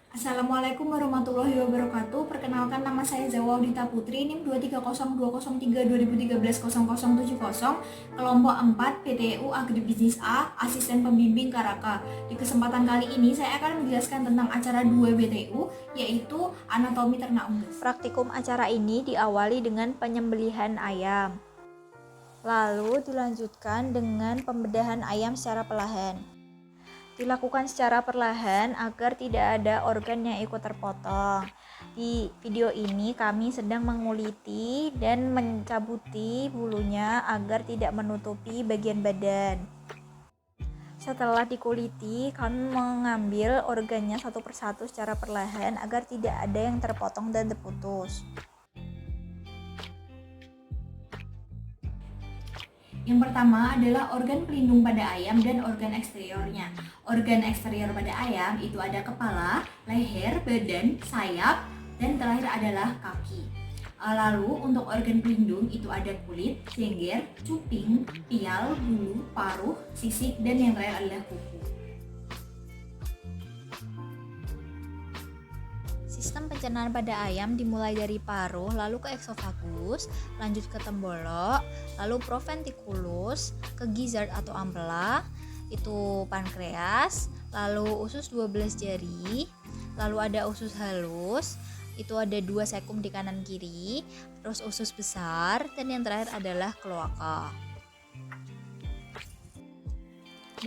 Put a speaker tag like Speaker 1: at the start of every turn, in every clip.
Speaker 1: Assalamualaikum warahmatullahi wabarakatuh. Perkenalkan, nama saya Zawa Audita Putri, NIM 2302003 2013 0070, kelompok 4 PTU Agribisnis A, asisten pembimbing Karaka. Di kesempatan kali ini saya akan menjelaskan tentang acara 2 BTU, yaitu anatomi ternak unggas.
Speaker 2: Praktikum acara ini diawali dengan penyembelihan ayam. Lalu dilanjutkan dengan pembedahan ayam secara perlahan. Dilakukan secara perlahan agar tidak ada organ yang ikut terpotong. Di video ini kami sedang menguliti dan mencabuti bulunya agar tidak menutupi bagian badan. Setelah dikuliti, kami mengambil organnya satu persatu secara perlahan agar tidak ada yang terpotong dan terputus.
Speaker 1: Yang pertama adalah organ pelindung pada ayam dan organ eksteriornya. Organ eksterior pada ayam itu ada kepala, leher, badan, sayap, dan terakhir adalah kaki. Lalu untuk organ pelindung itu ada kulit, sengger, cuping, pial, bulu, paruh, sisik, dan yang terakhir adalah kuku.
Speaker 2: Sistem pencernaan pada ayam dimulai dari paruh, lalu ke eksofagus, lanjut ke tembolok, lalu proventriculus, ke gizzard atau ampela, itu pankreas, lalu usus 12 jari, lalu ada usus halus, itu ada 2 sekum di kanan kiri, terus usus besar, dan yang terakhir adalah kloaka.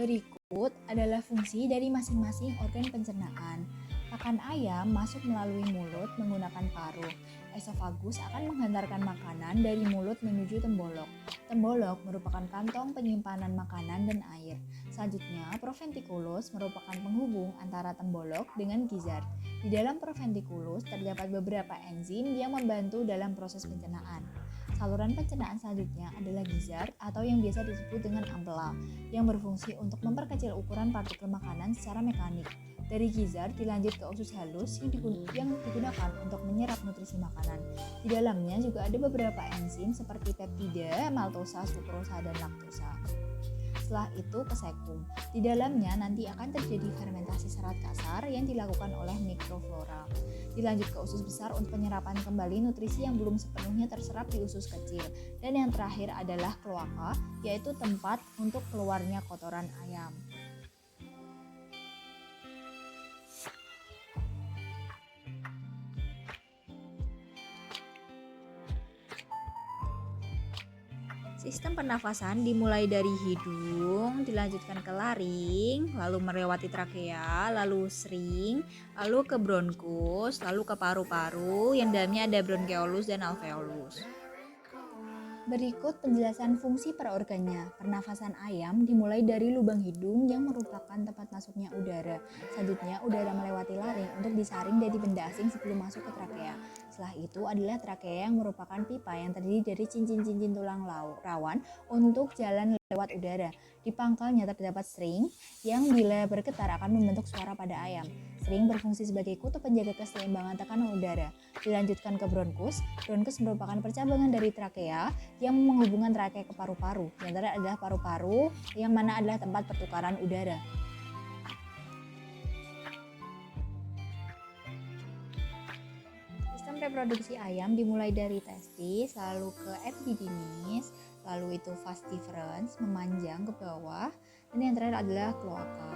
Speaker 2: Berikut adalah fungsi dari masing-masing organ pencernaan. Pakan ayam masuk melalui mulut menggunakan paruh. Esofagus akan menghantarkan makanan dari mulut menuju tembolok. Tembolok merupakan kantong penyimpanan makanan dan air. Selanjutnya, proventriculus merupakan penghubung antara tembolok dengan gizzard. Di dalam proventriculus terdapat beberapa enzim yang membantu dalam proses pencernaan. Saluran pencernaan selanjutnya adalah gizzard atau yang biasa disebut dengan ampela, yang berfungsi untuk memperkecil ukuran partikel makanan secara mekanik. Dari gizzard dilanjut ke usus halus yang digunakan untuk menyerap nutrisi makanan. Di dalamnya juga ada beberapa enzim seperti peptida, maltosa, sukrosa, dan laktosa. Setelah itu ke sekum. Di dalamnya nanti akan terjadi fermentasi serat kasar yang dilakukan oleh mikroflora. Dilanjut ke usus besar untuk penyerapan kembali nutrisi yang belum sepenuhnya terserap di usus kecil. Dan yang terakhir adalah kloaka, yaitu tempat untuk keluarnya kotoran ayam. Sistem pernafasan dimulai dari hidung, dilanjutkan ke laring, lalu melewati trakea, lalu sring, lalu ke bronkus, lalu ke paru-paru yang dalamnya ada bronkeolus dan alveolus. Berikut penjelasan fungsi per organnya. Pernafasan ayam dimulai dari lubang hidung yang merupakan tempat masuknya udara. Selanjutnya, udara melewati laring untuk disaring dari benda asing sebelum masuk ke trakea. Setelah itu adalah trakea yang merupakan pipa yang terdiri dari cincin-cincin tulang rawan untuk jalan lewat udara. Di pangkalnya terdapat string yang bila bergetar akan membentuk suara pada ayam. String berfungsi sebagai kutub penjaga keseimbangan tekanan udara. Dilanjutkan ke bronkus. Bronkus merupakan percabangan dari trakea yang menghubungkan trakea ke paru-paru. Di antara adalah paru-paru yang mana adalah tempat pertukaran udara. Sistem reproduksi ayam dimulai dari testis, lalu ke epididymis, lalu itu vas deferens memanjang ke bawah, dan yang terakhir adalah kloaka.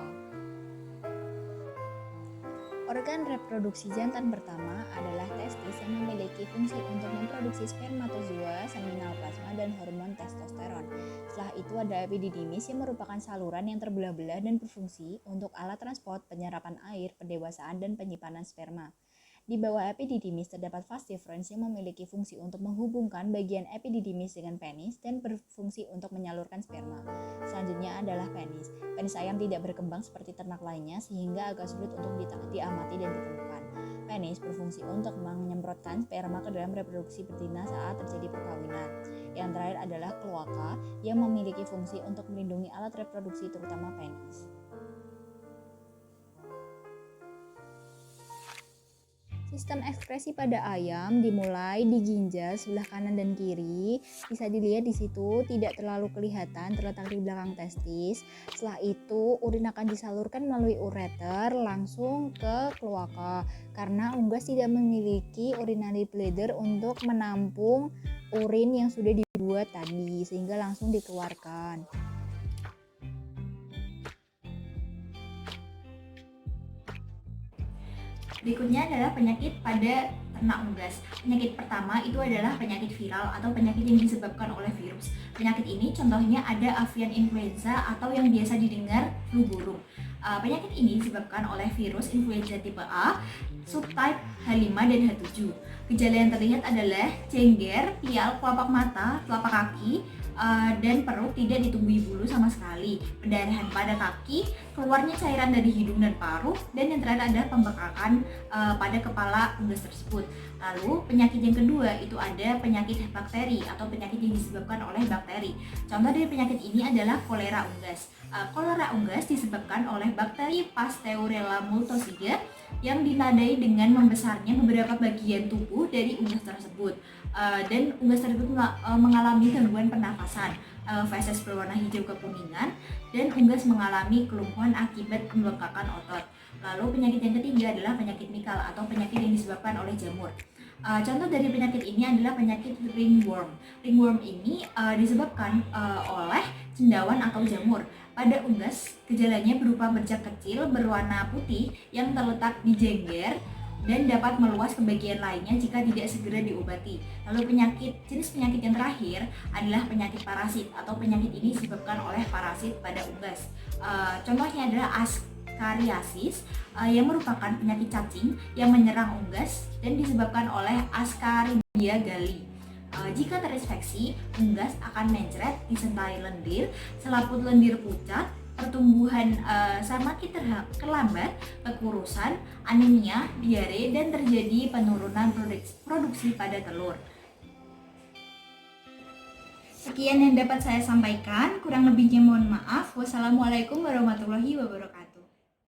Speaker 2: Organ reproduksi jantan pertama adalah testis yang memiliki fungsi untuk memproduksi spermatozoa, seminal plasma, dan hormon testosteron. Setelah itu ada epididymis yang merupakan saluran yang terbelah-belah dan berfungsi untuk alat transport, penyerapan air, pendewasaan, dan penyimpanan sperma. Di bawah epididymis terdapat vas deferens yang memiliki fungsi untuk menghubungkan bagian epididymis dengan penis dan berfungsi untuk menyalurkan sperma. Selanjutnya adalah penis. Penis ayam tidak berkembang seperti ternak lainnya sehingga agak sulit untuk diamati dan ditemukan. Penis berfungsi untuk menyemprotkan sperma ke dalam reproduksi betina saat terjadi perkawinan. Yang terakhir adalah kloaka yang memiliki fungsi untuk melindungi alat reproduksi terutama penis. Sistem ekskresi pada ayam dimulai di ginjal sebelah kanan dan kiri. Bisa dilihat di situ tidak terlalu kelihatan terletak di belakang testis. Setelah itu urin akan disalurkan melalui ureter langsung ke kloaka karena unggas tidak memiliki urinary bladder untuk menampung urin yang sudah dibuat tadi sehingga langsung dikeluarkan.
Speaker 1: Berikutnya adalah penyakit pada ternak unggas. Penyakit pertama itu adalah penyakit viral atau penyakit yang disebabkan oleh virus. Penyakit ini contohnya ada avian influenza atau yang biasa didengar flu burung. Penyakit ini disebabkan oleh virus influenza tipe A, subtype H5 dan H7. Gejala yang terlihat adalah cengger, pial, kelopak mata, telapak kaki, dan perut tidak ditumbuhi bulu sama sekali, pendarahan pada kaki, keluarnya cairan dari hidung dan paru, dan yang terakhir adalah pembekakan pada kepala unggas tersebut. Lalu penyakit yang kedua itu ada penyakit bakteri atau penyakit yang disebabkan oleh bakteri. Contoh dari penyakit ini adalah kolera unggas. Kolera unggas disebabkan oleh bakteri Pasteurella multosiga yang dinadai dengan membesarnya beberapa bagian tubuh dari unggas tersebut. Dan unggas tersebut mengalami gangguan pernafasan, feses berwarna hijau kekuningan, dan unggas mengalami kelumpuhan akibat pembengkakan otot. Lalu penyakit yang ketiga adalah penyakit mikal atau penyakit yang disebabkan oleh jamur. Contoh dari penyakit ini adalah penyakit ringworm. Ringworm ini disebabkan oleh cendawan atau jamur. Pada unggas, gejalanya berupa bercak kecil berwarna putih yang terletak di jengger dan dapat meluas ke bagian lainnya jika tidak segera diobati. Lalu jenis penyakit yang terakhir adalah penyakit parasit atau penyakit ini disebabkan oleh parasit pada unggas. Contohnya adalah Ascariasis yang merupakan penyakit cacing yang menyerang unggas dan disebabkan oleh Ascardia gali. Jika terinfeksi, unggas akan mencret, disertai lendir, selaput lendir pucat, pertumbuhan semakin terlambat, kekurusan, anemia, diare, dan terjadi penurunan produksi pada telur. Sekian yang dapat saya sampaikan, kurang lebihnya mohon maaf. Wassalamualaikum warahmatullahi wabarakatuh.